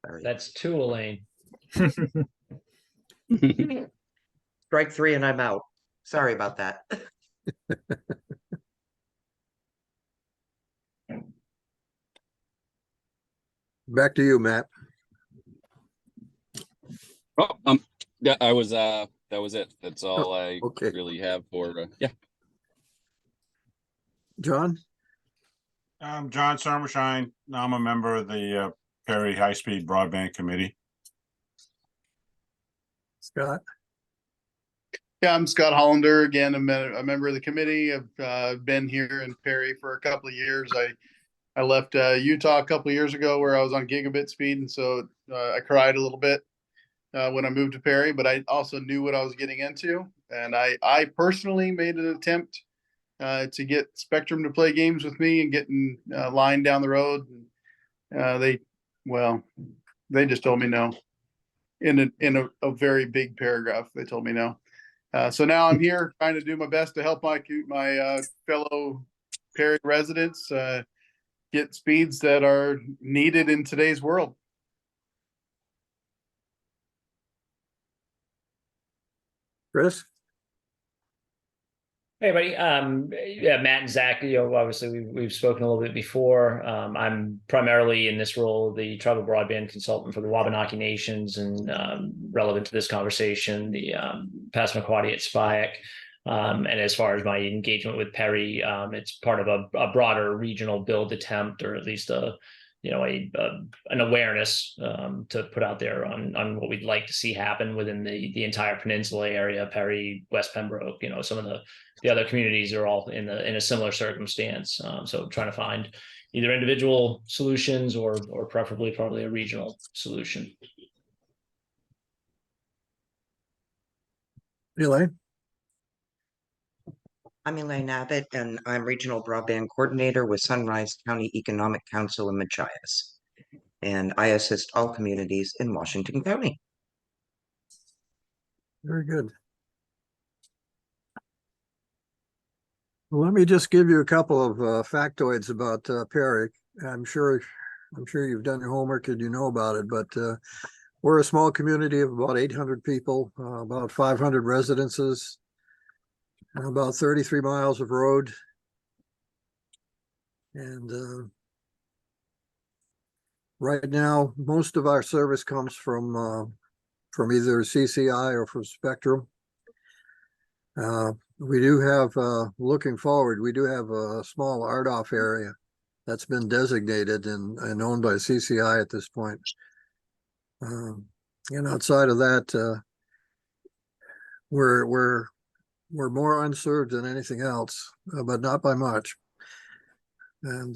Sorry. That's two, Elaine. Strike three and I'm out. Sorry about that. Back to you, Matt. Oh, yeah, that was it. That's all I okay. really have for, yeah. John? I'm John Summershine. I'm a member of the Perry High Speed Broadband Committee. Scott? Yeah, I'm Scott Hollander. Again, I'm a member of the committee. I've been here in Perry for a couple of years. I left Utah a couple of years ago where I was on gigabit speed, and so I cried a little bit when I moved to Perry, but I also knew what I was getting into. And I personally made an attempt to get Spectrum to play games with me and getting line down the road. They just told me no. In a very big paragraph, they told me no. So now I'm here trying to do my best to help my fellow Perry residents get speeds that are needed in today's world. Chris? Hey, buddy. Yeah, Matt and Zach, obviously we've spoken a little bit before. I'm primarily in this role, the tribal broadband consultant for the Wabanaki Nations, and relevant to this conversation, the Passamaquoddy at SPIAC. And as far as my engagement with Perry, it's part of a broader regional build attempt, or at least an awareness to put out there on what we'd like to see happen within the entire peninsula area, Perry, West Pembroke. Some of the other communities are all in a similar circumstance. So trying to find either individual solutions or preferably probably a regional solution. Elaine? I'm Elaine Abbott, and I'm Regional Broadband Coordinator with Sunrise County Economic Council in Machias. And I assist all communities in Washington County. Very good. Well, let me just give you a couple of factoids about Perry. I'm sure you've done your homework and you know about it, but we're a small community of about 800 people, about 500 residences, about 33 miles of road. And right now, most of our service comes from either CCI or from Spectrum. We do have, looking forward, we do have a small RDOF area that's been designated and owned by CCI at this point. And outside of that, we're more unserved than anything else, but not by much. And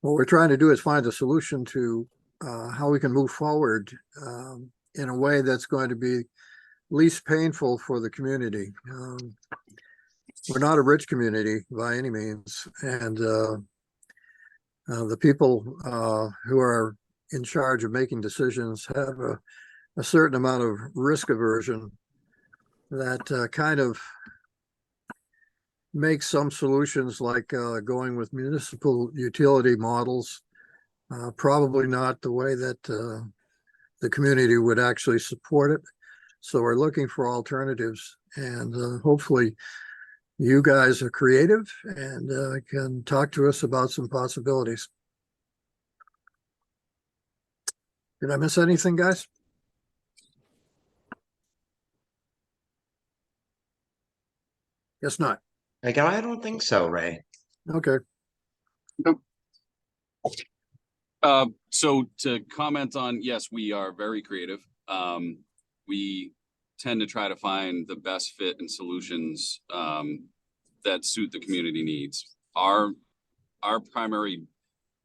what we're trying to do is find a solution to how we can move forward in a way that's going to be least painful for the community. We're not a rich community by any means, and the people who are in charge of making decisions have a certain amount of risk aversion that kind of makes some solutions like going with municipal utility models probably not the way that the community would actually support it. So we're looking for alternatives, and hopefully you guys are creative and can talk to us about some possibilities. Did I miss anything, guys? Guess not. I don't think so, Ray. Okay. So to comment on, yes, we are very creative. We tend to try to find the best fit and solutions that suit the community needs. Our primary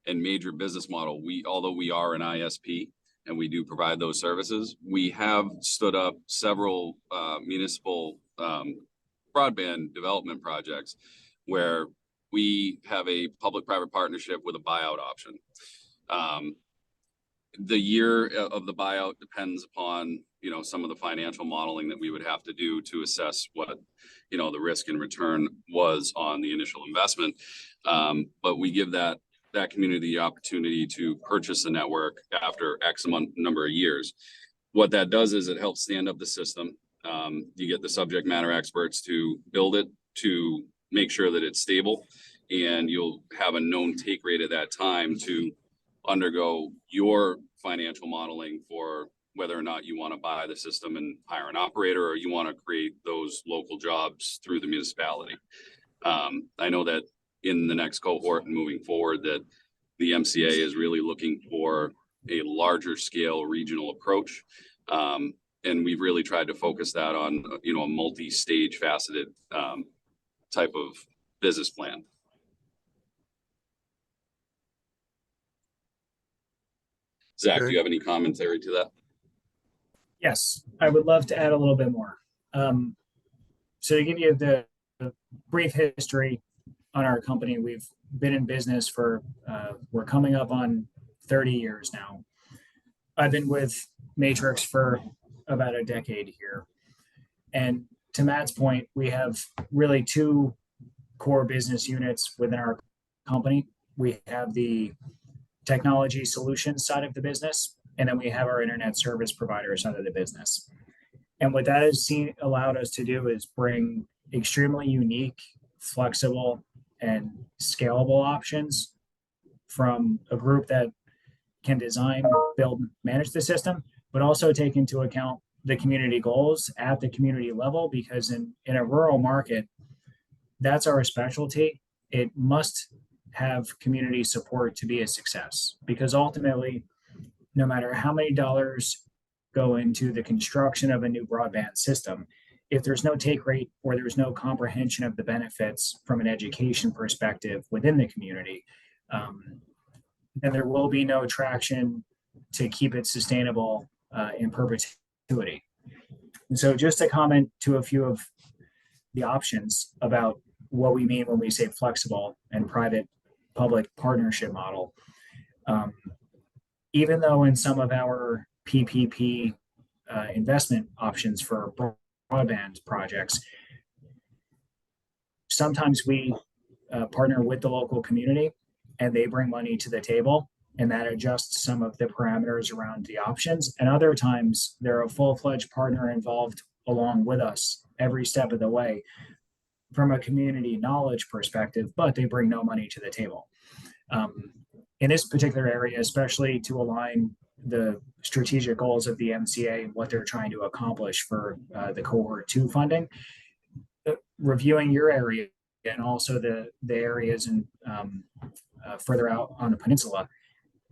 and major business model, although we are an ISP and we do provide those services, we have stood up several municipal broadband development projects where we have a public-private partnership with a buyout option. The year of the buyout depends upon, some of the financial modeling that we would have to do to assess what, the risk and return was on the initial investment. But we give that that community the opportunity to purchase the network after X number of years. What that does is it helps stand up the system. You get the subject matter experts to build it, to make sure that it's stable, and you'll have a known take rate at that time to undergo your financial modeling for whether or not you want to buy the system and hire an operator, or you want to create those local jobs through the municipality. I know that in the next cohort and moving forward that the MCA is really looking for a larger scale regional approach. And we've really tried to focus that on, you know, a multi-stage faceted type of business plan. Zach, do you have any commentary to that? Yes, I would love to add a little bit more. So to give you the brief history on our company, we've been in business for, we're coming up on 30 years now. I've been with Matrix for about a decade here. And to Matt's point, we have really two core business units within our company. We have the technology solutions side of the business, and then we have our internet service provider side of the business. And what that has allowed us to do is bring extremely unique, flexible, and scalable options from a group that can design, build, manage the system, but also take into account the community goals at the community level, because in a rural market, that's our specialty. It must have community support to be a success, because ultimately, no matter how many dollars go into the construction of a new broadband system, if there's no take rate or there's no comprehension of the benefits from an education perspective within the community, then there will be no traction to keep it sustainable in perpetuity. And so just to comment to a few of the options about what we mean when we say flexible and private-public partnership model. Even though in some of our PPP investment options for broadband projects, sometimes we partner with the local community and they bring money to the table, and that adjusts some of the parameters around the options. And other times they're a full-fledged partner involved along with us every step of the way from a community knowledge perspective, but they bring no money to the table. In this particular area, especially to align the strategic goals of the MCA and what they're trying to accomplish for the cohort 2 funding, reviewing your area and also the areas and further out on the peninsula,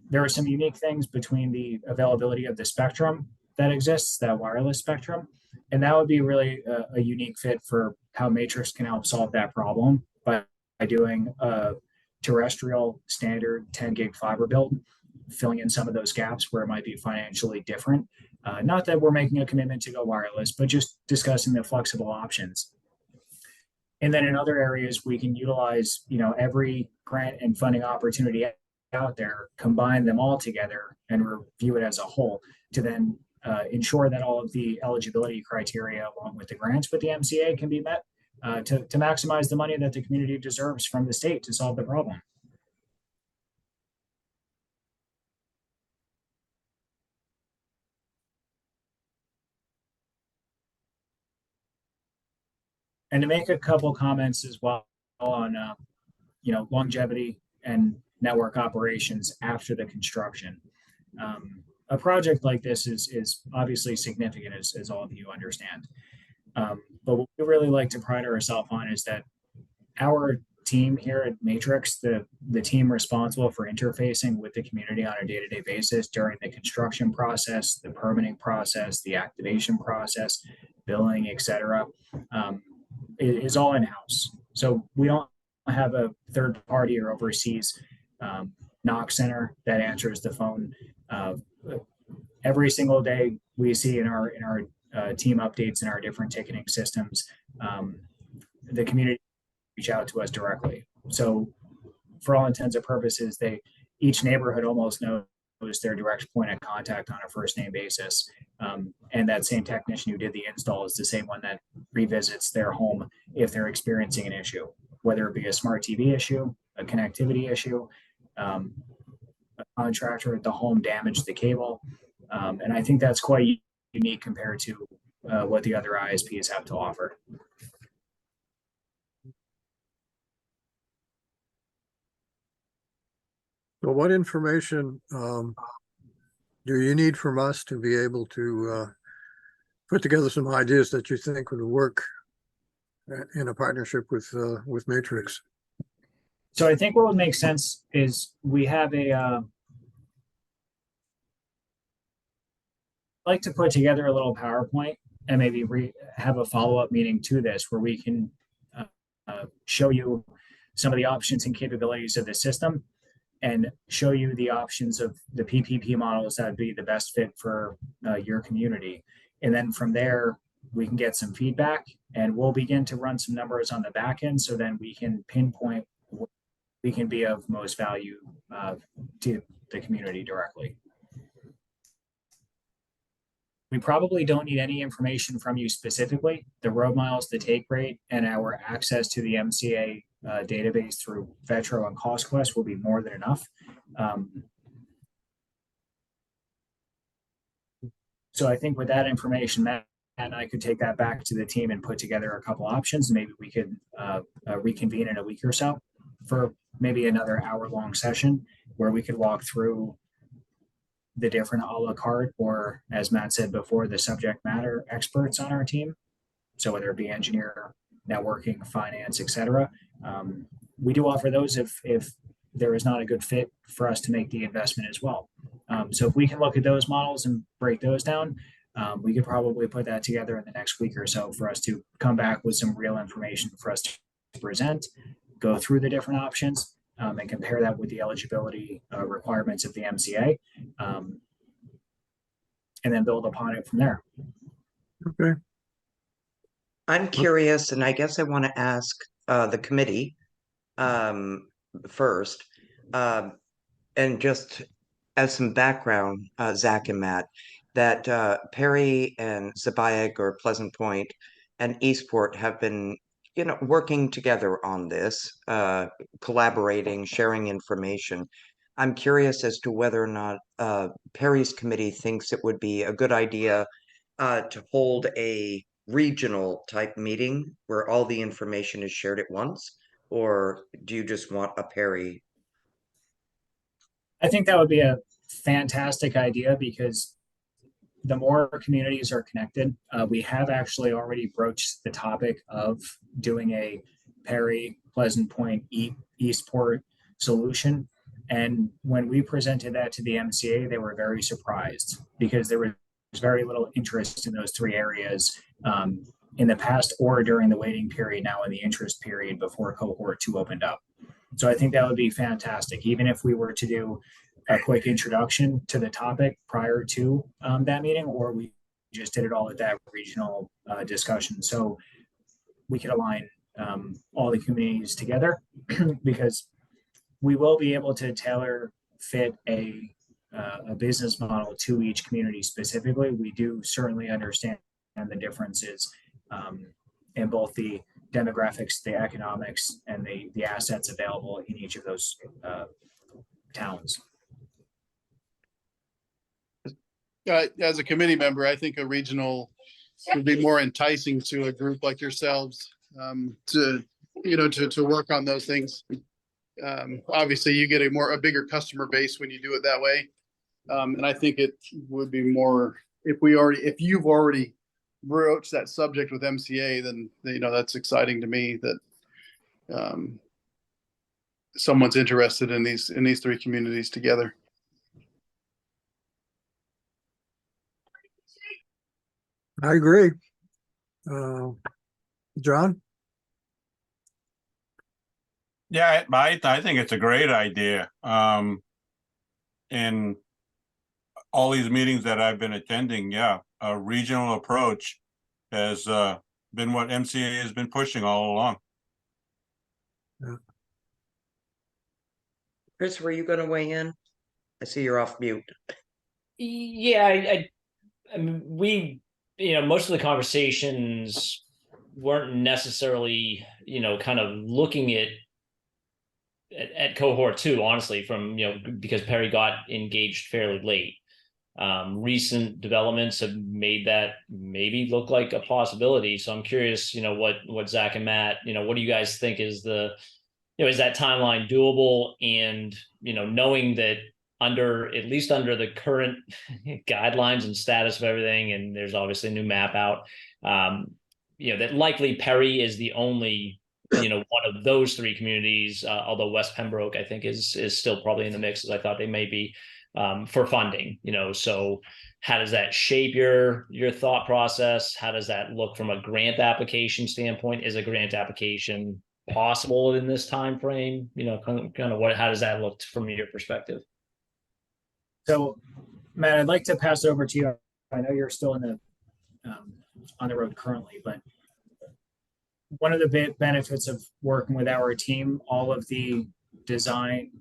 there are some unique things between the availability of the spectrum that exists, that wireless spectrum, and that would be really a unique fit for how Matrix can help solve that problem by doing a terrestrial standard 10 gig fiber build, filling in some of those gaps where it might be financially different. Not that we're making a commitment to go wireless, but just discussing the flexible options. And then in other areas, we can utilize, every grant and funding opportunity out there, combine them all together and review it as a whole to then ensure that all of the eligibility criteria along with the grants with the MCA can be met to maximize the money that the community deserves from the state to solve the problem. And to make a couple comments as well on, longevity and network operations after the construction. A project like this is obviously significant, as all of you understand. But what we really like to pride ourselves on is that our team here at Matrix, the team responsible for interfacing with the community on a day-to-day basis during the construction process, the permitting process, the activation process, billing, et cetera, is all in-house. So we don't have a third party or overseas knock center that answers the phone. Every single day we see in our team updates in our different ticketing systems, the community reach out to us directly. So for all intents and purposes, each neighborhood almost knows their direct point of contact on a first name basis. And that same technician who did the install is the same one that revisits their home if they're experiencing an issue, whether it be a smart TV issue, a connectivity issue, a contractor at the home damaged the cable. And I think that's quite unique compared to what the other ISPs have to offer. So what information do you need from us to be able to put together some ideas that you think would work in a partnership with Matrix? So I think what would make sense is we have like to put together a little PowerPoint and maybe have a follow-up meeting to this where we can show you some of the options and capabilities of the system and show you the options of the PPP models that would be the best fit for your community. And then from there, we can get some feedback and we'll begin to run some numbers on the back end so then we can pinpoint what we can be of most value to the community directly. We probably don't need any information from you specifically. The road miles, the take rate, and our access to the MCA database through Vetro and CostQuest will be more than enough. So I think with that information, Matt and I could take that back to the team and put together a couple options. Maybe we could reconvene in a week or so for maybe another hour-long session where we could walk through the different a la carte, or as Matt said before, the subject matter experts on our team. So whether it be engineer, networking, finance, etc. We do offer those if there is not a good fit for us to make the investment as well. So if we can look at those models and break those down, we could probably put that together in the next week or so for us to come back with some real information for us to present, go through the different options, and compare that with the eligibility requirements of the MCA, and then build upon it from there. Okay. I'm curious, and I guess I want to ask the committee first, and just as some background, Zach and Matt, that Perry and Zabayag or Pleasant Point and Eastport have been, working together on this, collaborating, sharing information. I'm curious as to whether or not Perry's committee thinks it would be a good idea to hold a regional type meeting where all the information is shared at once, or do you just want a Perry? I think that would be a fantastic idea because the more communities are connected, we have actually already broached the topic of doing a Perry, Pleasant Point, Eastport solution. And when we presented that to the MCA, they were very surprised because there was very little interest in those three areas in the past or during the waiting period, now in the interest period before cohort 2 opened up. So I think that would be fantastic, even if we were to do a quick introduction to the topic prior to that meeting, or we just did it all at that regional discussion. So we could align all the communities together because we will be able to tailor fit a business model to each community specifically. We do certainly understand the differences in both the demographics, the economics, and the assets available in each of those towns. As a committee member, I think a regional would be more enticing to a group like yourselves to work on those things. Obviously, you get a bigger customer base when you do it that way, and I think it would be more if you've already broached that subject with MCA, then that's exciting to me that someone's interested in these three communities together. I agree. John? Yeah, I think it's a great idea. In all these meetings that I've been attending, yeah, a regional approach has been what MCA has been pushing all along. Yeah. Chris, were you going to weigh in? I see you're off mute. Yeah, I mean, we, most of the conversations weren't necessarily, kind of looking at at cohort 2, honestly, from, because Perry got engaged fairly late. Recent developments have made that maybe look like a possibility. So I'm curious, what Zach and Matt, what do you guys think is is that timeline doable? And, knowing that at least under the current guidelines and status of everything, and there's obviously a new map out, that likely Perry is the only, one of those 3 communities, although West Pembroke, I think is still probably in the mix, as I thought they may be, for funding, so how does that shape your thought process? How does that look from a grant application standpoint? Is a grant application possible in this time frame? Kind of how does that look from your perspective? So, Matt, I'd like to pass it over to you. I know you're still in the on the road currently, but one of the benefits of working with our team, all of the design,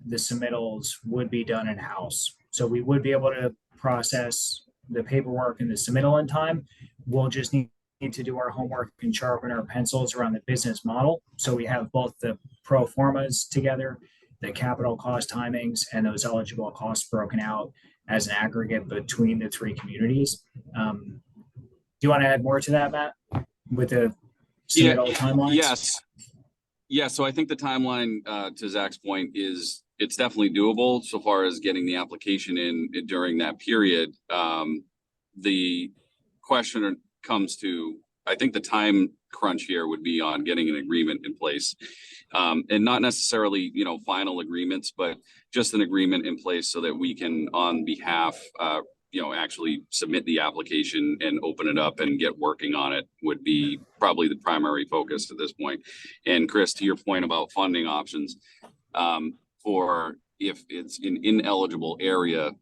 the submittals would be done in-house. So we would be able to process the paperwork and the submittal in time. We'll just need to do our homework and sharpen our pencils around the business model. So we have both the pro formas together, the capital cost timings, and those eligible costs broken out as an aggregate between the 3 communities. Do you want to add more to that, Matt, with the submittal timelines? Yes. Yeah, so I think the timeline, to Zach's point, is it's definitely doable so far as getting the application in during that period. The question comes to, I think the time crunch here would be on getting an agreement in place, and not necessarily, final agreements, but just an agreement in place so that we can, on behalf, actually submit the application and open it up and get working on it would be probably the primary focus at this point. And Chris, to your point about funding options, for if it's an ineligible area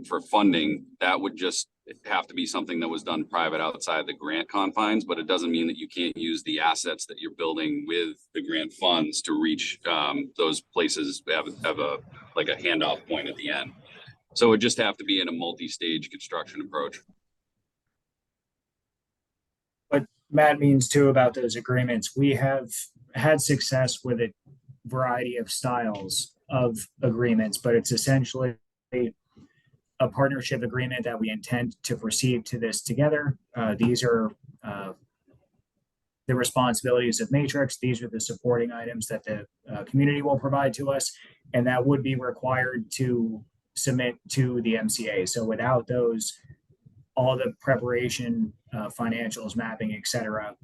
for funding, that would just have to be something that was done private outside the grant confines, but it doesn't mean that you can't use the assets that you're building with the grant funds to reach those places, have a handoff point at the end. So it would just have to be in a multi-stage construction approach. What Matt means too about those agreements, we have had success with a variety of styles of agreements, but it's essentially a partnership agreement that we intend to proceed to this together. These are the responsibilities of Matrix. These are the supporting items that the community will provide to us, and that would be required to submit to the MCA. So without those, all the preparation, financials, mapping, et cetera,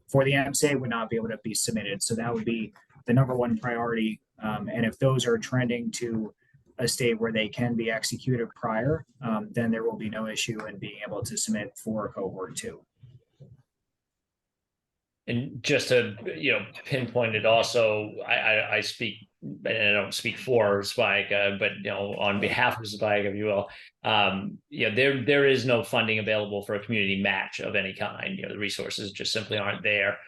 for the MCA would not be able to be submitted. So that would be the number 1 priority. And if those are trending to a state where they can be executed prior, then there will be no issue in being able to submit for cohort 2. And just to pinpoint it, also, I speak, and I don't speak for Spike, but on behalf of Spike, if you will, there is no funding available for a community match of any kind. The resources just simply aren't there.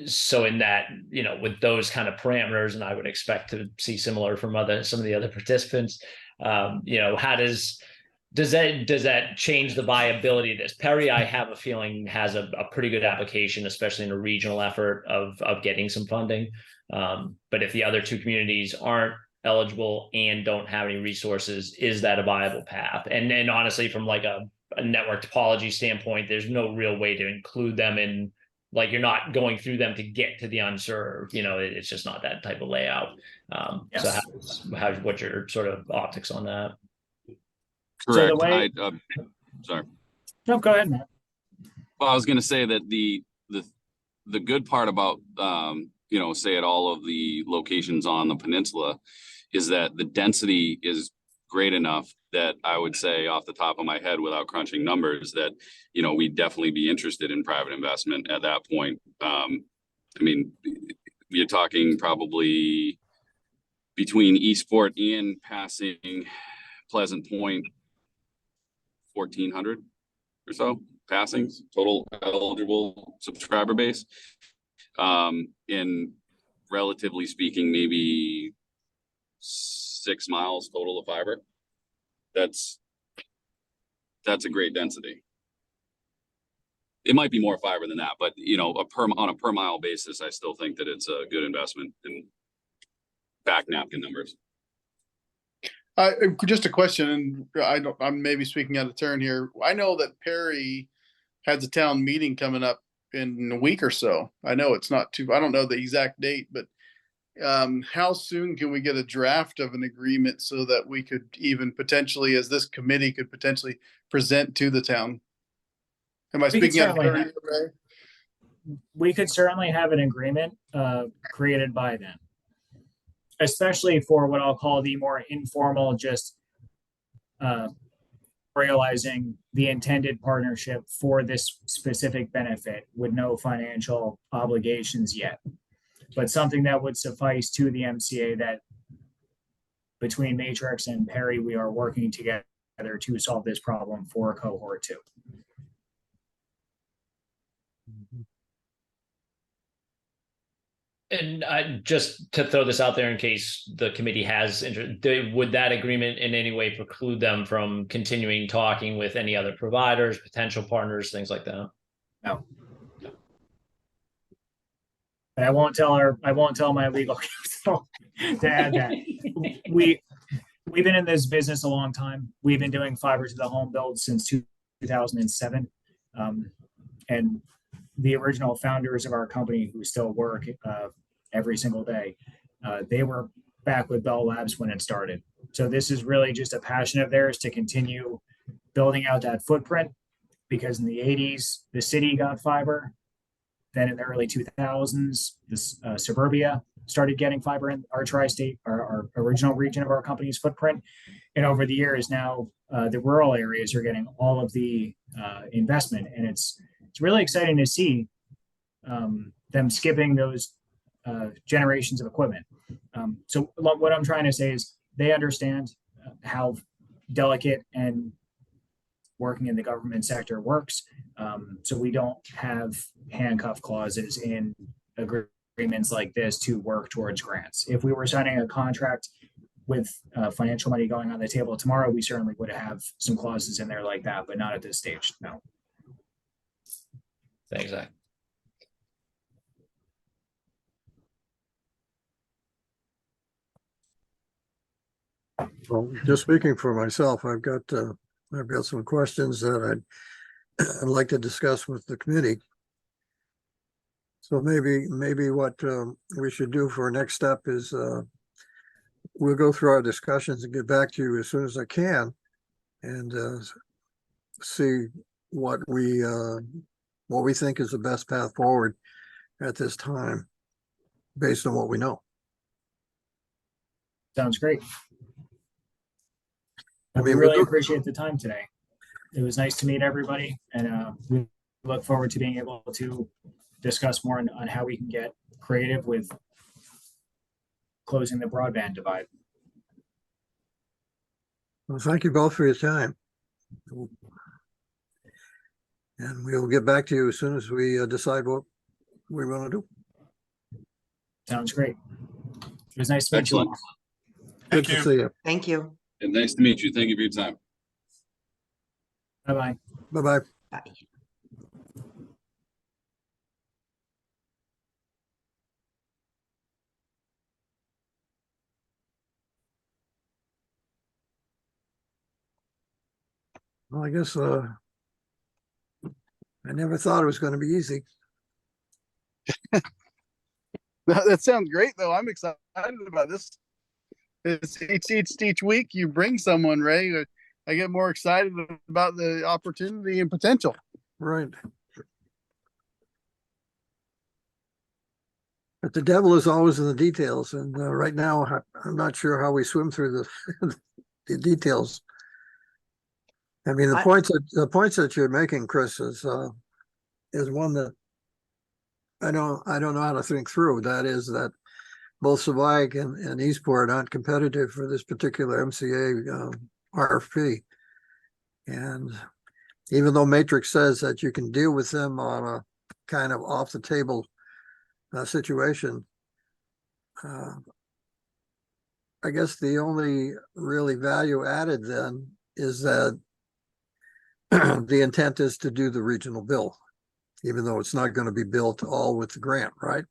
So in that, with those kind of parameters, and I would expect to see similar from some of the other participants, how does that change the viability of this? Perry, I have a feeling, has a pretty good application, especially in a regional effort of getting some funding. But if the other 2 communities aren't eligible and don't have any resources, is that a viable path? And honestly, from like a network topology standpoint, there's no real way to include them in, like, you're not going through them to get to the unserved. It's just not that type of layout. Yes. So what's your sort of optics on that? Correct. So the way, Sorry. No, go ahead, Matt. Well, I was going to say that the good part about say at all of the locations on the peninsula is that the density is great enough that I would say off the top of my head, without crunching numbers, that we'd definitely be interested in private investment at that point. You're talking probably between Eastport and passing Pleasant Point, 1,400 or so passings, total eligible subscriber base. In relatively speaking, maybe 6 miles total of fiber. That's a great density. it might be more fiber than that, but you know, on a per mile basis, I still think that it's a good investment in back napkin numbers. Just a question, and I'm maybe speaking out of turn here. I know that Perry has a town meeting coming up in a week or so. I know it's not too, I don't know the exact date, but how soon can we get a draft of an agreement so that we could even potentially, as this committee could potentially present to the town? Am I We could speaking out of certainly turn? Ray? We could certainly have an agreement created by then, especially for what I'll call the more informal, just realizing the intended partnership for this specific benefit with no financial obligations yet, but something that would suffice to the MCA that between Matrix and Perry, we are working together to solve this problem for cohort 2. And just to throw this out there in case the committee has interest, would that agreement in any way preclude them from continuing talking with any other providers, potential partners, things like that? No. And I won't tell my legal counsel to add that. We've been in this business a long time. We've been doing fiber to the home build since 2007. And the original founders of our company who still work every single day, they were back with Bell Labs when it started. So this is really just a passion of theirs to continue building out that footprint, because in the 80s, the city got fiber. Then in the early 2000s, this suburbia started getting fiber in our tri-state, our original region of our company's footprint. And over the years now, the rural areas are getting all of the investment. And it's really exciting to see them skipping those generations of equipment. So what I'm trying to say is they understand how delicate and working in the government sector works. So we don't have handcuff clauses in agreements like this to work towards grants. If we were signing a contract with financial money going on the table tomorrow, we certainly would have some clauses in there like that, but not at this stage, no. Thanks, Zach. Well, just speaking for myself, I've got some questions that I'd like to discuss with the committee. So maybe what we should do for our next step is we'll go through our discussions and get back to you as soon as I can, and see what we think is the best path forward at this time, based on what we know. Sounds great. I We mean, really appreciate the time today. It was nice to meet everybody, and we look forward to being able to discuss more on how we can get creative with closing the broadband divide. Well, thank you both for your time. And we'll get back to you as soon as we decide what we want to do. Sounds great. It was nice to meet Excellent. you all. Good Thank to you. see you. Thank you. And nice to meet you. Thank you for your time. Bye-bye. Bye-bye. Bye. Well, I guess I never thought it was going to be easy. That sounds great, though. I'm excited about this. It's each week you bring someone, Ray. I get more excited about the opportunity and potential. Right. But the devil is always in the details, and right now I'm not sure how we swim through the details. I mean, the points that you're making, Chris, is one that I don't know how to think through. That is that both Savag and Eastport aren't competitive for this particular MCA RFP. And even though Matrix says that you can deal with them on a kind of off the table situation, I guess the only really value added then is that the intent is to do the regional bill. even though it's not going to be built all with the grant, right?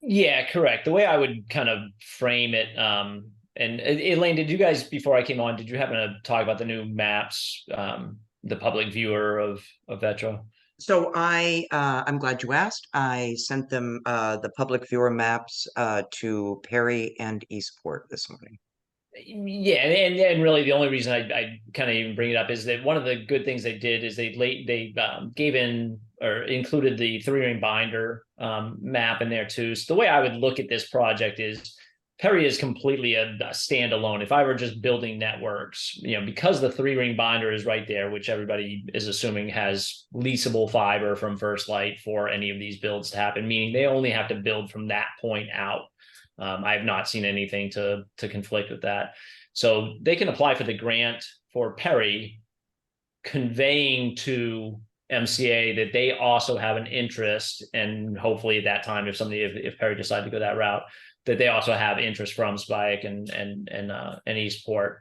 Yeah, correct. The way I would kind of frame it, and Elaine, did you guys, before I came on, did you happen to talk about the new maps, the public viewer of Vetro? So I'm glad you asked. I sent them the public viewer maps to Perry and Eastport this morning. Yeah, and really the only reason I kind of even bring it up is that one of the good things they did is they gave in or included the 3-ring binder map in there too. So the way I would look at this project is Perry is completely a standalone. If I were just building networks, because the 3-ring binder is right there, which everybody is assuming has leasable fiber from First Light for any of these builds to happen, meaning they only have to build from that point out. I have not seen anything to conflict with that. So they can apply for the grant for Perry, conveying to MCA that they also have an interest, and hopefully at that time, if Perry decided to go that route, that they also have interest from Spike and Eastport,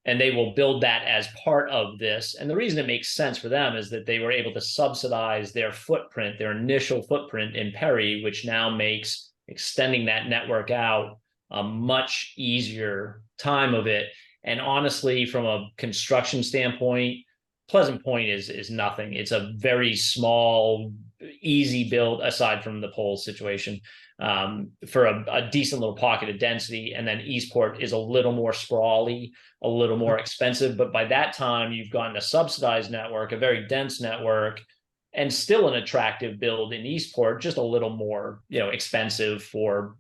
and they will build that as part of this. And the reason it makes sense for them is that they were able to subsidize their footprint, their initial footprint in Perry, which now makes extending that network out a much easier time of it. And honestly, from a construction standpoint, Pleasant Point is nothing. It's a very small, easy build aside from the pole situation, for a decent little pocket of density. And then Eastport is a little more sprawly, a little more expensive. But by that time, you've gotten a subsidized network, a very dense network, and still an attractive build in Eastport, just a little more, expensive for,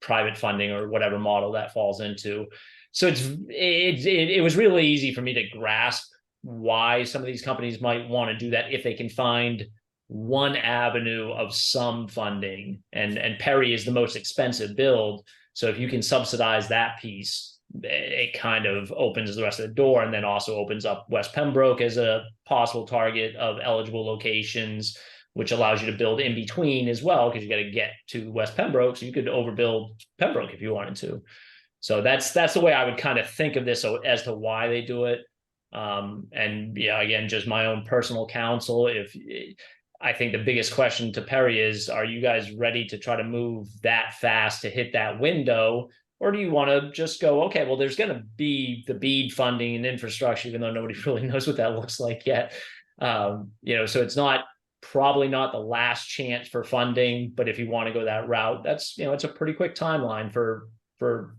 private funding or whatever model that falls into. So it was really easy for me to grasp why some of these companies might want to do that if they can find one avenue of some funding. And Perry is the most expensive build. So if you can subsidize that piece, it kind of opens the rest of the door, and then also opens up West Pembroke as a possible target of eligible locations, which allows you to build in between as well, because you got to get to West Pembroke. So you could overbuild Pembroke if you wanted to. So that's the way I would kind of think of this as to why they do it. And yeah, again, just my own personal counsel. I think the biggest question to Perry is, are you guys ready to try to move that fast to hit that window? Or do you want to just go, okay, well, there's going to be the BEAD funding and infrastructure, even though nobody really knows what that looks like yet. So it's probably not the last chance for funding, but if you want to go that route, that's, it's a pretty quick timeline for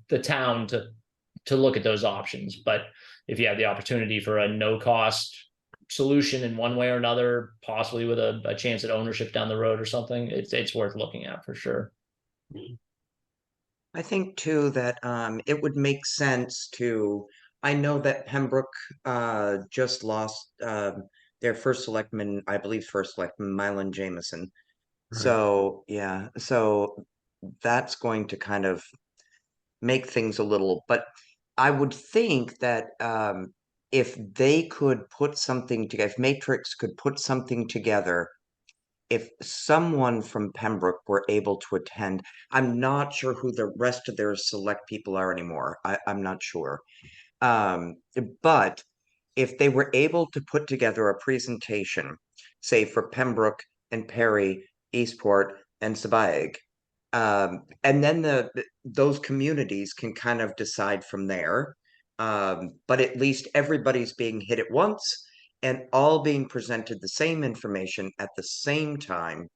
the town to look at those options. But if you have the opportunity for a no cost solution in one way or another, possibly with a chance at ownership down the road or something, it's worth looking at for sure. I think too that it would make sense to. I know that Pembroke just lost their first selectman, I believe, first selectman Mylan Jameson. Right. So yeah, so that's going to kind of make things a little. But I would think that if they could put something together, if Matrix could put something together, if someone from Pembroke were able to attend, I'm not sure who the rest of their select people are anymore. I'm not sure. But if they were able to put together a presentation, say for Pembroke and Perry, Eastport and Sabayeg, and then those communities can kind of decide from there. But at least everybody's being hit at once and all being presented the same information at the same time.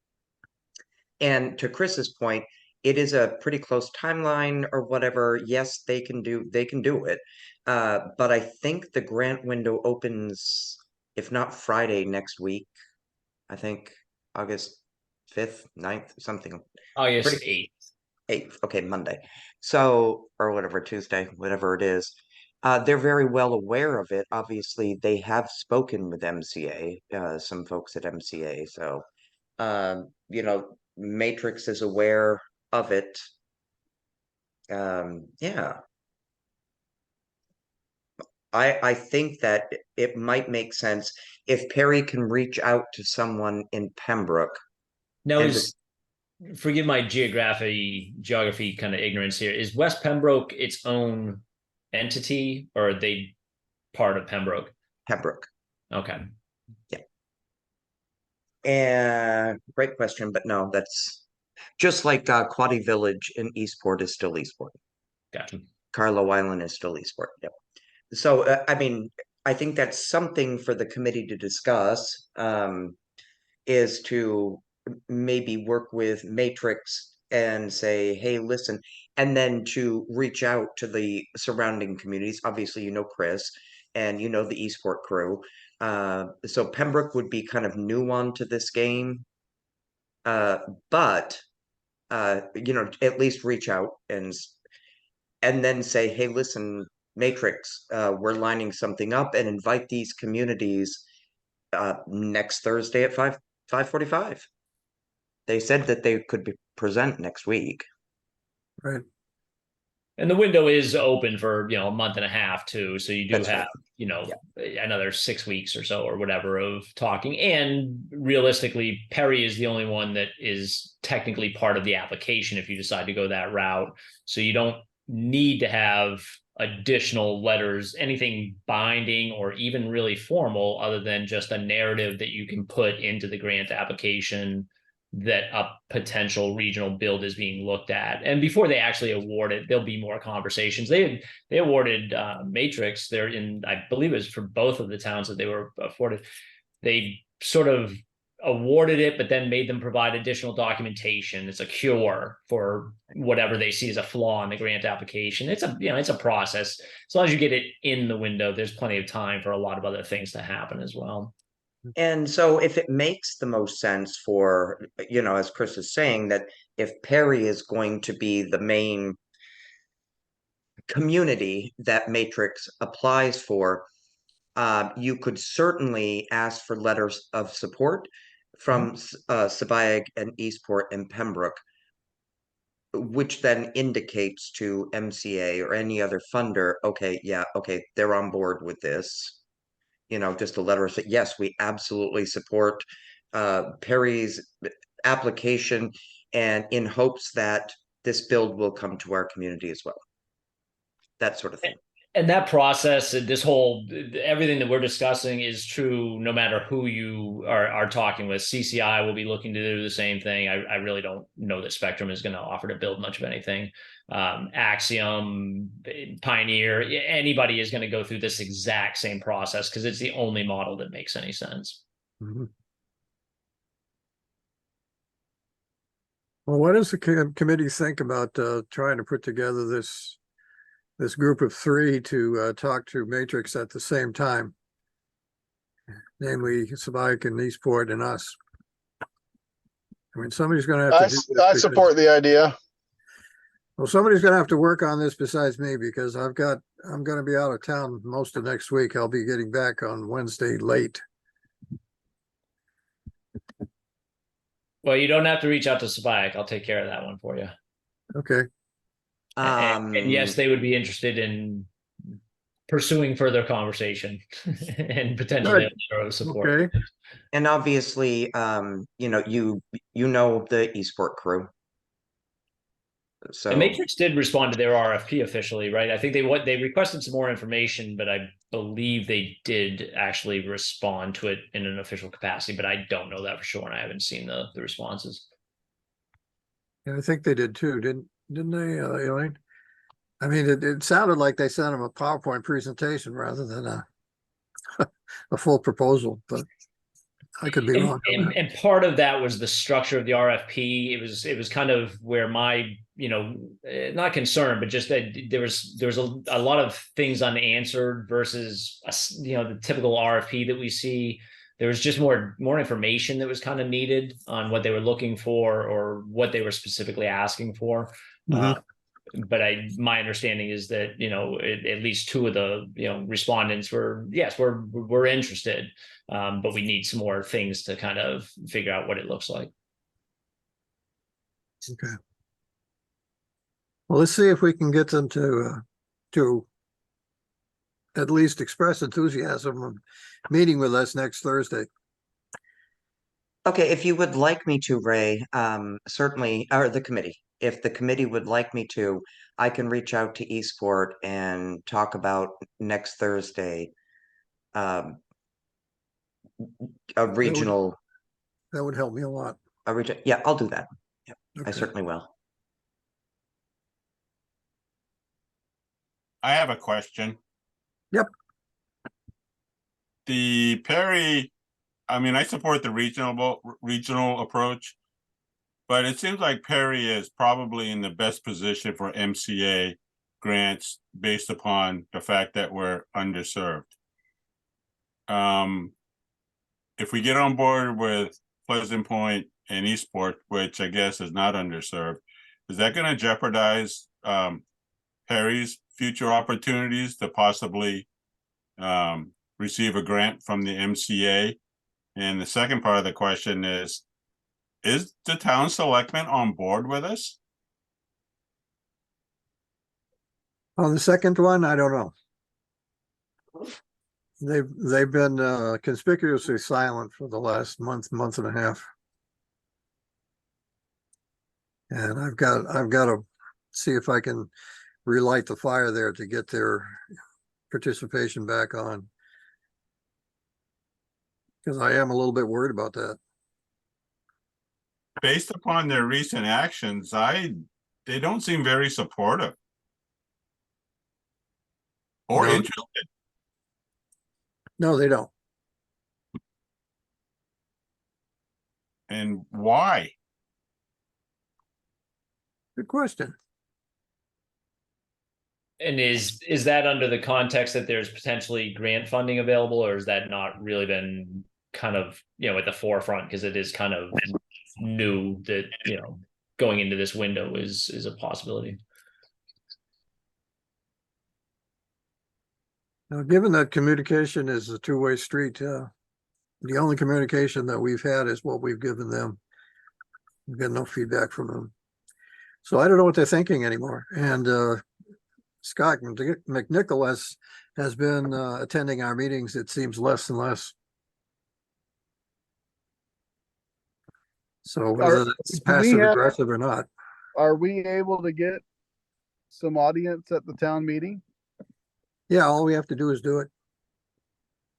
And to Chris's point, it is a pretty close timeline or whatever. Yes, they can do it. But I think the grant window opens, if not Friday next week, I think August 5th, 9th, something. August Pretty 8th. 8th, okay, Monday. So, or whatever, Tuesday, whatever it is. They're very well aware of it. Obviously, they have spoken with MCA, some folks at MCA. So, Matrix is aware of it. Yeah. I think that it might make sense if Perry can reach out to someone in Pembroke. Now, and forgive my geography kind of ignorance here. Is West Pembroke its own entity, or are they part of Pembroke? Pembroke. Okay. Yeah. And great question, but no, that's just like Quaddy Village in Eastport is still Eastport. Gotcha. Carlo Island is still Eastport. Yep. So I mean, I think that's something for the committee to discuss. Is to maybe work with Matrix and say, hey, listen, and then to reach out to the surrounding communities. Obviously, you know Chris, and you know the Eastport crew. So Pembroke would be kind of new on to this game. But you know, at least reach out and then say, hey, listen, Matrix, we're lining something up and invite these communities next Thursday at 5:45. They said that they could present next week. Right. And the window is open for, a month and a half too. So you do That's have, right. another 6 weeks or so or whatever of talking. And realistically, Perry is the only one that is technically part of the application if you decide to go that route. So you don't need to have additional letters, anything binding or even really formal, other than just a narrative that you can put into the grant application that a potential regional build is being looked at. And before they actually award it, there'll be more conversations. They awarded Matrix there in, I believe it was for both of the towns that they were afforded. They sort of awarded it, but then made them provide additional documentation. It's a cure for whatever they see as a flaw in the grant application. It's a process. As long as you get it in the window, there's plenty of time for a lot of other things to happen as well. And so if it makes the most sense for, as Chris is saying, that if Perry is going to be the main community that Matrix applies for, you could certainly ask for letters of support from Sabayeg and Eastport and Pembroke, which then indicates to MCA or any other funder, okay, they're on board with this. Just a letter that, yes, we absolutely support Perry's application and in hopes that this build will come to our community as well. That sort of thing. And that process, this whole, everything that we're discussing is true no matter who you are talking with. CCI will be looking to do the same thing. I really don't know that Spectrum is going to offer to build much of anything. Axiom, Pioneer, anybody is going to go through this exact same process because it's the only model that makes any sense. Mm-hmm. Well, what does the committee think about trying to put together this group of three to talk to Matrix at the same time? Namely, Sabayeg and Eastport and us. I mean, somebody's going to have to. I support the idea. Well, somebody's going to have to work on this besides me because I'm going to be out of town most of next week. I'll be getting back on Wednesday late. Well, you don't have to reach out to Sabayeg. I'll take care of that one for you. Okay. And yes, they would be interested in pursuing further conversation and potentially support. Okay. And obviously, you know the Eastport crew. So the Matrix did respond to their RFP officially, right? I think they requested some more information, but I believe they did actually respond to it in an official capacity, but I don't know that for sure, and I haven't seen the responses. Yeah, I think they did too, didn't they, Elaine? I mean, it sounded like they sent them a PowerPoint presentation rather than a full proposal, but I could be wrong. And part of that was the structure of the RFP. It was kind of where my, not concern, but just that there was a lot of things unanswered versus, the typical RFP that we see. There was just more information that was kind of needed on what they were looking for or what they were specifically asking for. Mm-hmm. But my understanding is that, at least two of the, respondents were, yes, we're interested, but we need some more things to kind of figure out what it looks like. Okay. Well, let's see if we can get them to at least express enthusiasm of meeting with us next Thursday. Okay, if you would like me to, Ray, certainly, or the committee, if the committee would like me to, I can reach out to Eastport and talk about next Thursday, a regional. That would help me a lot. Yeah, I'll do that. Yep, I Okay. certainly will. I have a question. Yep. The Perry, I mean, I support the regional approach, but it seems like Perry is probably in the best position for MCA grants based upon the fact that we're underserved. If we get on board with Pleasant Point and Eastport, which I guess is not underserved, is that going to jeopardize Perry's future opportunities to possibly receive a grant from the MCA? And the second part of the question is the town selectman on board with us? On the second one, I don't know. They've been conspicuously silent for the last month and a half. And I've got to see if I can relight the fire there to get their participation back on. Because I am a little bit worried about that. Based upon their recent actions, they don't seem very supportive or No. interested. No, they don't. And why? Good question. And is that under the context that there's potentially grant funding available, or has that not really been kind of, at the forefront, because it is kind of new that, going into this window is a possibility? Now, given that communication is a two-way street, the only communication that we've had is what we've given them. We've got no feedback from them. So I don't know what they're thinking anymore. And Scott McNichol has been attending our meetings, it seems, less and less. So whether that's passive aggressive or not. Are we able to get some audience at the town meeting? Yeah, all we have to do is do it.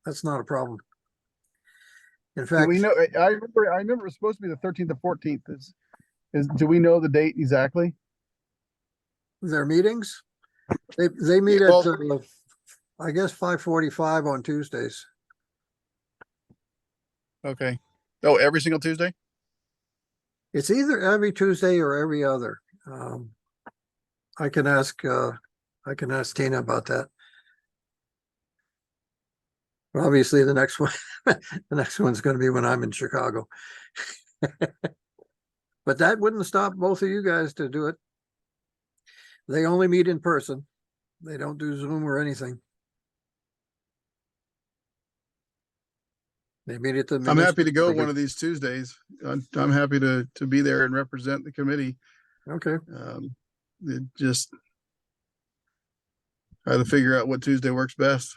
That's not a problem. In Do fact, we know? I remember it was supposed to be the 13th or 14th. Do we know the date exactly? their meetings, they meet at I guess 5:45 on Tuesdays. Okay. Oh, every single Tuesday? It's either every Tuesday or every other. I can ask Tina about that. But obviously the next one, the next one's going to be when I'm in Chicago. But that wouldn't stop both of you guys to do it. They only meet in person. They don't do Zoom or anything. They meet at the. I'm happy to go one of these Tuesdays. I'm happy to be there and represent the committee. Okay. It just I have to figure out what Tuesday works best.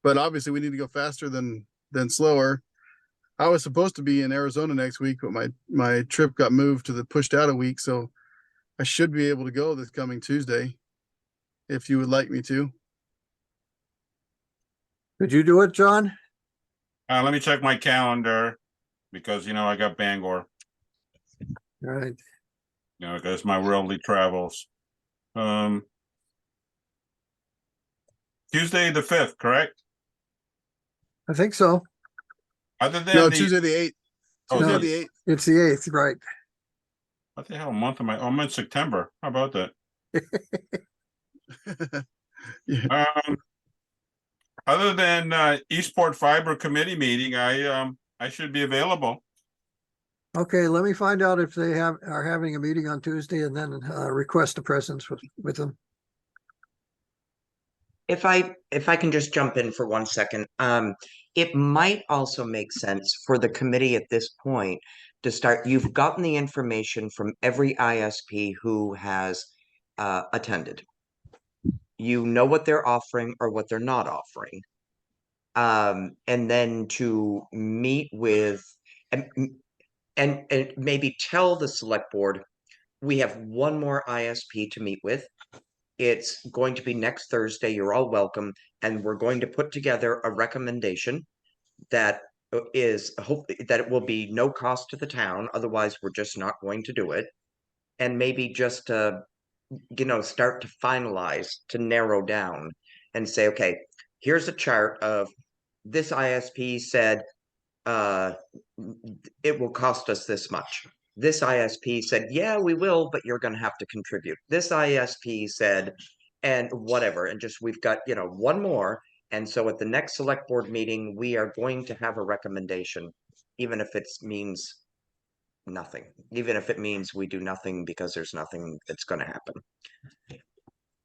But obviously we need to go faster than slower. I was supposed to be in Arizona next week, but my trip got pushed out a week, so I should be able to go this coming Tuesday if you would like me to. Could you do it, John? Let me check my calendar because, I got Bangor, All right. because my worldly travels. Tuesday the 5th, correct? I think so. Other than No, Tuesday the 8th. Oh, Tuesday no. the 8th. It's the 8th, right? What the hell month am I? Oh, I'm in September. How about that? Yeah. Other than Eastport Fiber Committee meeting, I should be available. Okay, let me find out if they are having a meeting on Tuesday and then request a presence with them. If I can just jump in for 1 second, it might also make sense for the committee at this point to start. You've gotten the information from every ISP who has attended. You know what they're offering or what they're not offering. And then to meet with and maybe tell the select board, we have one more ISP to meet with. It's going to be next Thursday. You're all welcome. And we're going to put together a recommendation that is hope that it will be no cost to the town, otherwise we're just not going to do it. And maybe just start to finalize, to narrow down and say, okay, here's a chart of this ISP said it will cost us this much. This ISP said, yeah, we will, but you're going to have to contribute. This ISP said, and whatever. And just we've got, one more. And so at the next select board meeting, we are going to have a recommendation, even if it means nothing, even if it means we do nothing because there's nothing that's going to happen.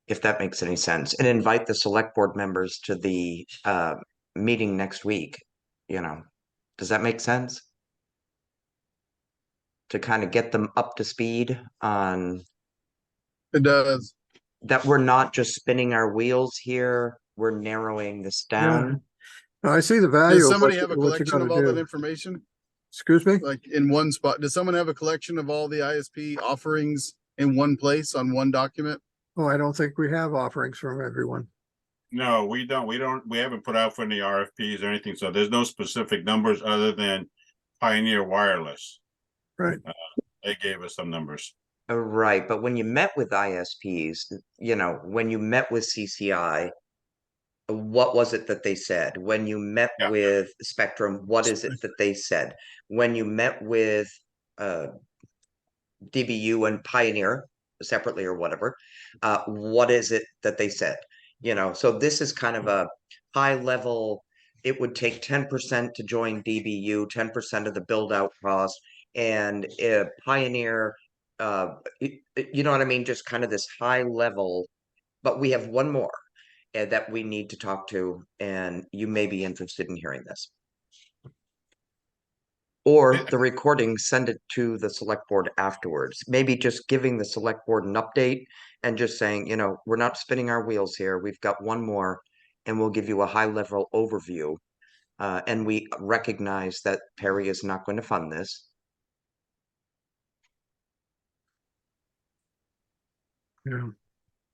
If that makes any sense, and invite the select board members to the meeting next week. Does that make sense? To kind of get them up to speed on It does. that we're not just spinning our wheels here, we're narrowing this down. No, I see the value Does of somebody have a what you collection gotta of all that do. information? Excuse me? Like in one spot? Does someone have a collection of all the ISP offerings in one place on one document? Oh, I don't think we have offerings from everyone. No, we don't. We haven't put out for any RFPs or anything. So there's no specific numbers other than Pioneer Wireless. Right. They gave us some numbers. Right, but when you met with ISPs, when you met with CCI, what was it that they said? When you met Yeah. with Spectrum, what is it that they said? When you met with DBU and Pioneer separately or whatever, what is it that they said? So this is kind of a high level. It would take 10% to join DBU, 10% of the build out cost, and Pioneer, you know what I mean? Just kind of this high level, but we have one more that we need to talk to, and you may be interested in hearing this. Or the recording, send it to the select board afterwards. Maybe just giving the select board an update and just saying, we're not spinning our wheels here. We've got one more, and we'll give you a high level overview. And we recognize that Perry is not going to fund this. Yeah.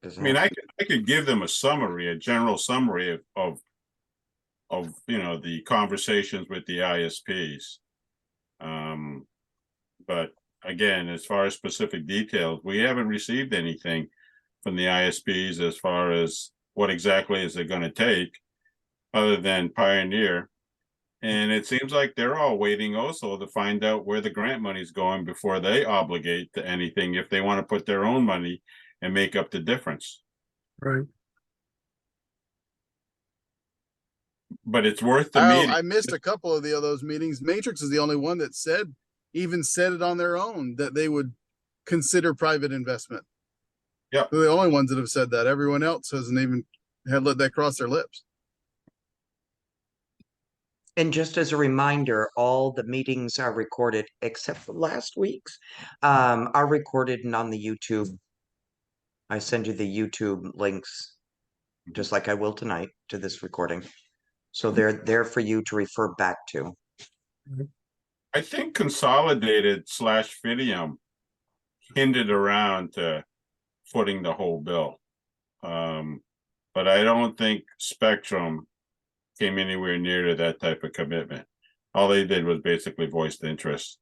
I mean, I could give them a summary, a general summary of the conversations with the ISPs. But again, as far as specific details, we haven't received anything from the ISPs as far as what exactly is it going to take, other than Pioneer. And it seems like they're all waiting also to find out where the grant money is going before they obligate to anything, if they want to put their own money and make up the difference. Right. But it's worth the meeting. I missed a couple of those meetings. Matrix is the only one that said it on their own that they would consider private investment. Yeah. They're the only ones that have said that. Everyone else hasn't even had let that cross their lips. And just as a reminder, all the meetings are recorded except for last week's, are recorded and on the YouTube. I send you the YouTube links, just like I will tonight, to this recording. So they're there for you to refer back to. I think Consolidated / Fidium hinted around to footing the whole bill. But I don't think Spectrum came anywhere near to that type of commitment. All they did was basically voice the interest.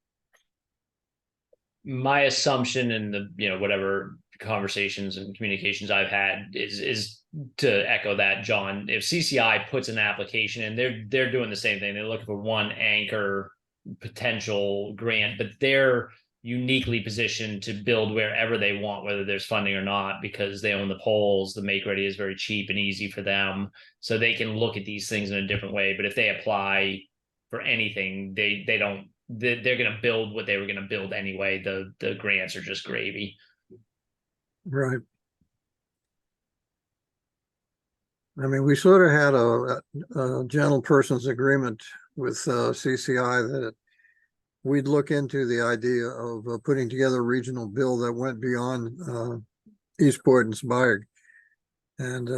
My assumption in the whatever conversations and communications I've had is to echo that, John. If CCI puts an application in, they're doing the same thing. They're looking for one anchor potential grant, but they're uniquely positioned to build wherever they want, whether there's funding or not, because they own the poles. The make ready is very cheap and easy for them, so they can look at these things in a different way. But if they apply for anything, they don't. They're going to build what they were going to build anyway. The grants are just gravy. Right. I mean, we sort of had a gentleperson's agreement with CCI that we'd look into the idea of putting together a regional bill that went beyond Eastport and Sparg. And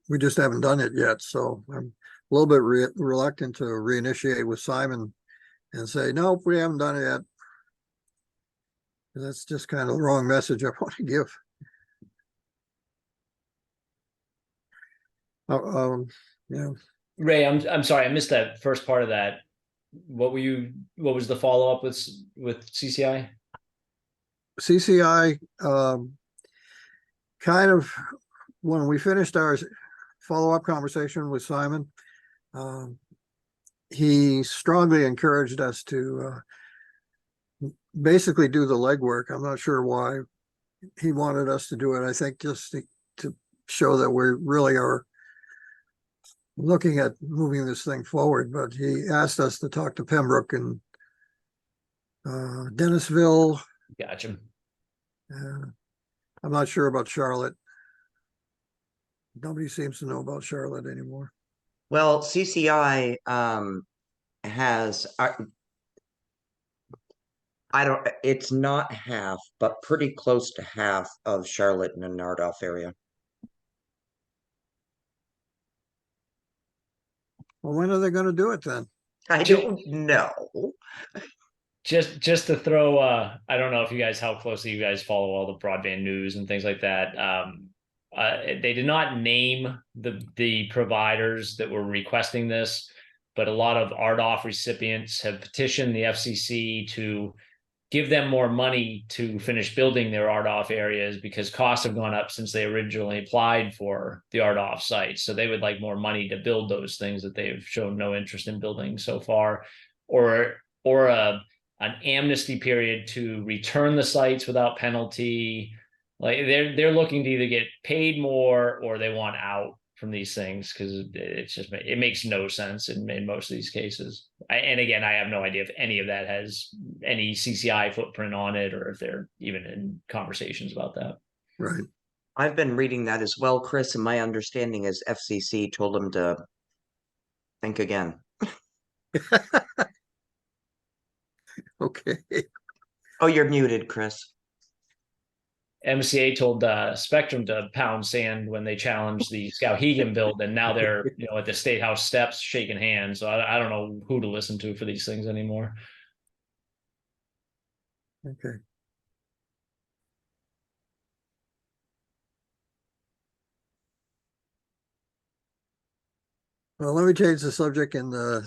we just haven't done it yet. So I'm a little bit reluctant to reinitiate with Simon and say, nope, we haven't done it yet. That's just kind of the wrong message I want to give. Yeah. Ray, I'm sorry, I missed that first part of that. what was the follow-up with CCI? CCI, kind of, when we finished our follow-up conversation with Simon, he strongly encouraged us to basically do the legwork. I'm not sure why he wanted us to do it. I think just to show that we really are looking at moving this thing forward. But he asked us to talk to Pembroke and Dennisville. Gotcha. I'm not sure about Charlotte. Nobody seems to know about Charlotte anymore. Well, CCI has I don't, it's not half, but pretty close to half of Charlotte and the Nardolph area. Well, when are they going to do it then? I don't know. Just to throw I don't know if you guys how closely you guys follow all the broadband news and things like that. They did not name the providers that were requesting this, but a lot of RDOF recipients have petitioned the FCC to give them more money to finish building their RDOF areas because costs have gone up since they originally applied for the RDOF sites. So they would like more money to build those things that they've shown no interest in building so far, or an amnesty period to return the sites without penalty. Like they're looking to either get paid more or they want out from these things because it makes no sense in most of these cases. And again, I have no idea if any of that has any CCI footprint on it or if they're even in conversations about that. Right. I've been reading that as well, Chris, and my understanding is FCC told them to think again. Okay. Oh, you're muted, Chris. MCA told Spectrum to pound sand when they challenged the Skowhegan build, and now they're at the State House steps shaking hands. So I don't know who to listen to for these things anymore. Okay. Well, let me change the subject and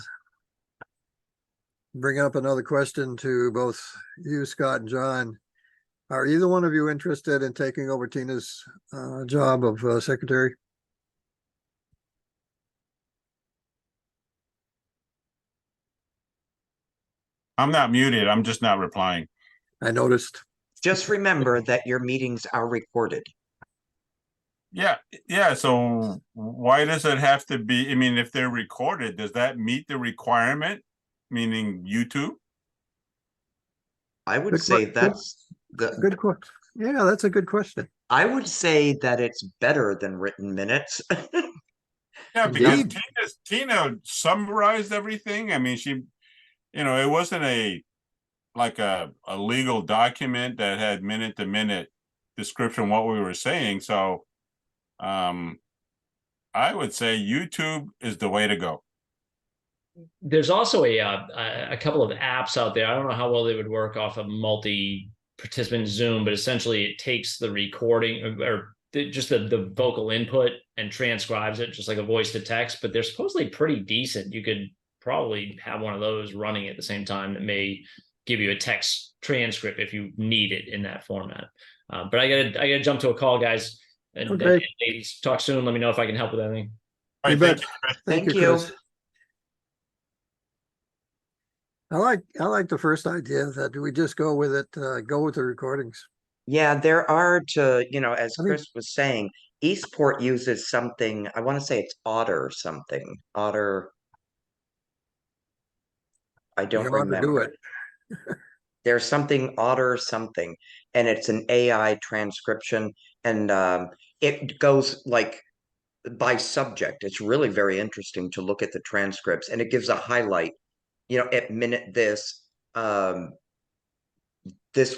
bring up another question to both you, Scott, and John. Are either one of you interested in taking over Tina's job of secretary? I'm not muted. I'm just not replying. I noticed. Just remember that your meetings are recorded. Yeah, yeah. So why does it have to be? I mean, if they're recorded, does that meet the requirement? Meaning YouTube? I would Good say que- that's Good question. Yeah, that's a good question. I would say that it's better than written minutes. Yeah, because Indeed. Tina summarized everything. I mean, she, it wasn't like a legal document that had minute to minute description what we were saying. So I would say YouTube is the way to go. There's also a couple of apps out there. I don't know how well they would work off of multi-participant Zoom, but essentially it takes the recording or just the vocal input and transcribes it just like a voice to text, but they're supposedly pretty decent. You could probably have one of those running at the same time that may give you a text transcript if you need it in that format. But I gotta jump to a call, guys. And ladies, talk soon. Let me know if I can help with anything. All right, bet. thank you, Chris. Thank you, Chris. I like the first idea that we just go with it, go with the recordings. Yeah, there are as I mean- Chris was saying, Eastport uses something, I want to say it's Otter something. Otter. I don't You ought to do remember. it. There's something Otter something, and it's an AI transcription, and it goes like by subject. It's really very interesting to look at the transcripts, and it gives a highlight. At minute this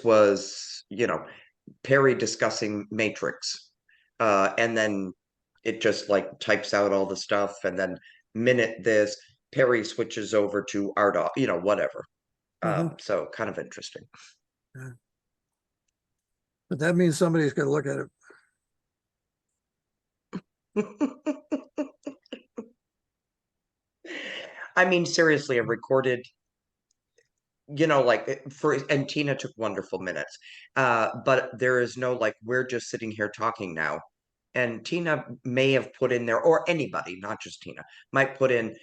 was Perry discussing Matrix, and then it just like types out all the stuff, and then minute this Perry switches over to Ardolph, whatever. So kind of interesting. Yeah. But that means somebody's going to look at it. I mean, seriously, a recorded, like and Tina took wonderful minutes. But there is no like we're just sitting here talking now. And Tina may have put in there, or anybody, not just Tina, might put in,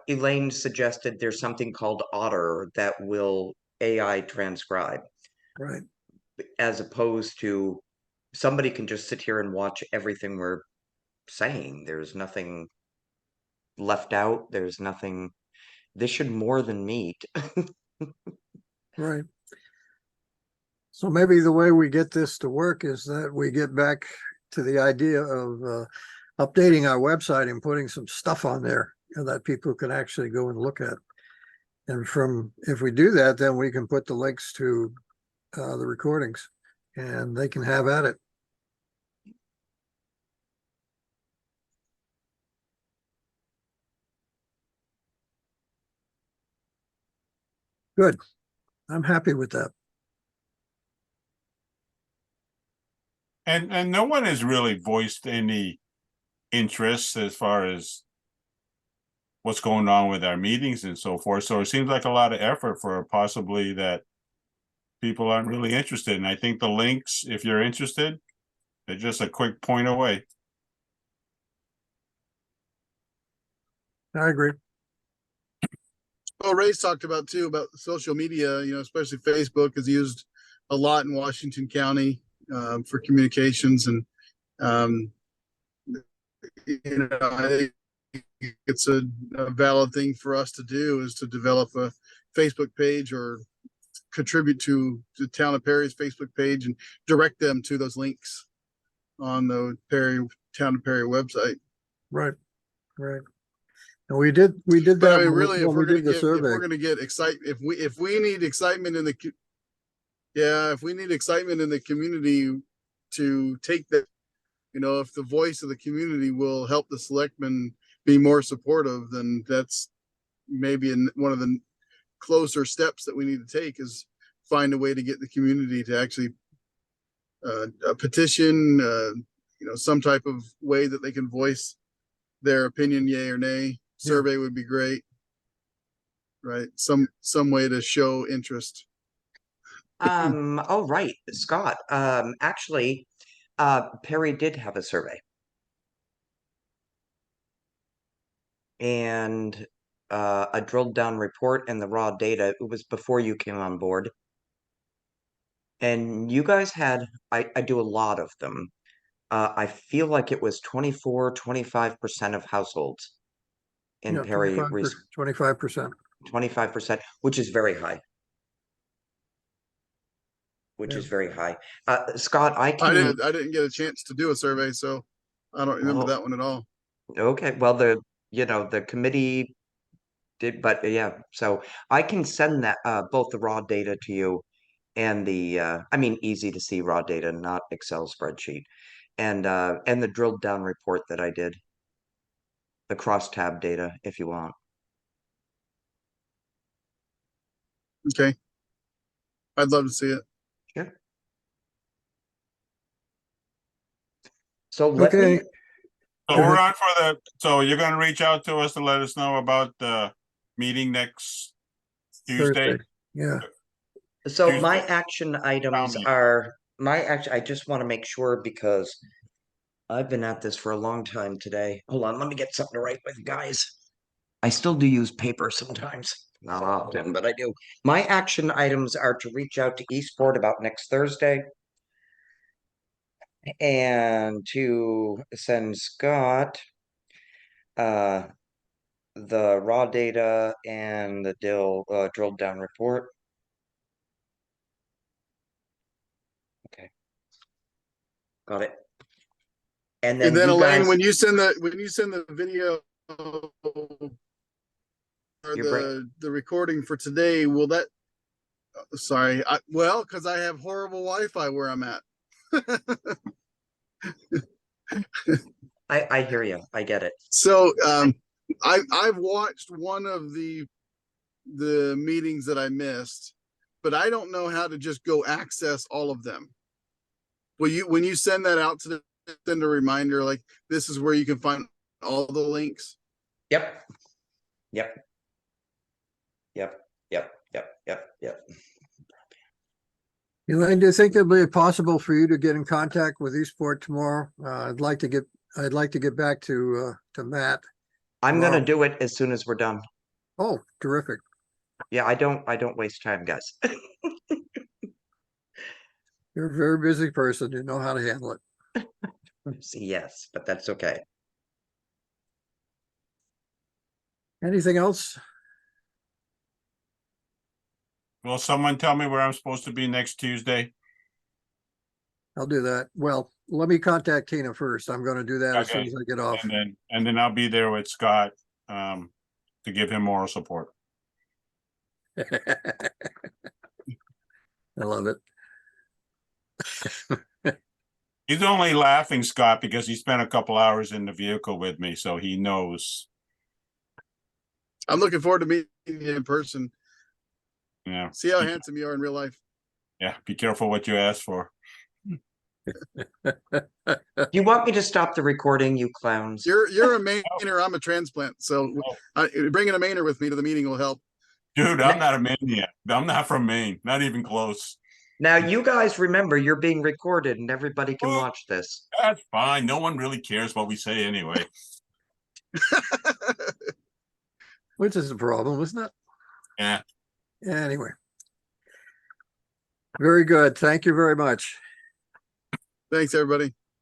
Elaine suggested there's something called Otter that will AI transcribe, Right. as opposed to somebody can just sit here and watch everything we're saying. There's nothing left out. There's nothing. This should more than meet. Right. So maybe the way we get this to work is that we get back to the idea of updating our website and putting some stuff on there that people can actually go and look at. And if we do that, then we can put the links to the recordings and they can have at it. Good. I'm happy with that. And no one has really voiced any interest as far as what's going on with our meetings and so forth. So it seems like a lot of effort for possibly that people aren't really interested. And I think the links, if you're interested, they're just a quick point away. I agree. Well, Ray's talked about too, about social media, especially Facebook is used a lot in Washington County for communications. And, I think it's a valid thing for us to do is to develop a Facebook page or contribute to the town of Perry's Facebook page and direct them to those links on the town of Perry website. Right. Right. And we did But that I mean, really, if when we're we did the if we're survey. gonna get if we need excitement in the if we need excitement in the community to take that, if the voice of the community will help the selectmen be more supportive, then that's maybe one of the closer steps that we need to take is find a way to get the community to actually a petition, some type of way that they can voice their opinion, yay or nay. Survey would be great, right? Some way to show interest. Oh, right, Scott. Actually, Perry did have a survey. And a drilled down report and the raw data. It was before you came on board. And you guys had, I do a lot of them. I feel like it was 25% of households in Perry, 25%. 25%, which is very high. Which Yeah. is very high. Scott, I can. I didn't get a chance to do a survey, so I don't remember that one at all. Okay, well, the committee did, but yeah, so I can send that both the raw data to you and the I mean easy to see raw data, not Excel spreadsheet, and the drilled down report that I did, the crosstab data if you want. Okay, I'd love to see it. Sure. So let Okay. me. So we're on for so you're gonna reach out to us to let us know about the meeting next Tuesday? Thursday. Yeah. So Tuesday. my action items are I just want to make sure because I've been at this for a long time today. Hold on, let me get something to write with, guys. I still do use paper sometimes. Not often, but I do. My action items are to reach out to Eastport about next Thursday and to send Scott the raw data and the drilled down report. Okay. Got it. And then you Elaine, guys, when you send the video or the recording for today, will that? Sorry, because I have horrible Wi-Fi where I'm at. I hear you. I get it. So I've watched one of the meetings that I missed, but I don't know how to just go access all of them. When you send that out to them, send a reminder like this is where you can find all the links? Yep. Yep. Yep, yep. Elaine, do you think it'll be possible for you to get in contact with Eastport tomorrow? I'd like to get back to Matt. I'm gonna Tomorrow. do it as soon as we're done. Oh, terrific. Yeah, I don't waste time, guys. You're a very busy person. You know how to handle it. Yes, but that's okay. Anything else? Will someone tell me where I'm supposed to be next Tuesday? I'll do that. Well, let me contact Tina first. I'm going to do that as soon Okay. as I get off. And then I'll be there with Scott to give him moral support. I love it. He's only laughing, Scott, because he spent a couple hours in the vehicle with me, so he knows. I'm looking forward to meeting you in person. Yeah. See how handsome you are in real life. Yeah. Be careful what you ask for. You want me to stop the recording, you clowns? You're a Mainer, I'm a transplant. So bringing a Mainer with me to the meeting will help. Dude, I'm not a maniac. I'm not from Maine. Not even close. Now, you guys remember you're being recorded and everybody can Oh. watch this. That's fine. No one really cares what we say anyway. Which is the problem, isn't it? Yeah. Anyway. Very good. Thank you very much. Thanks, everybody.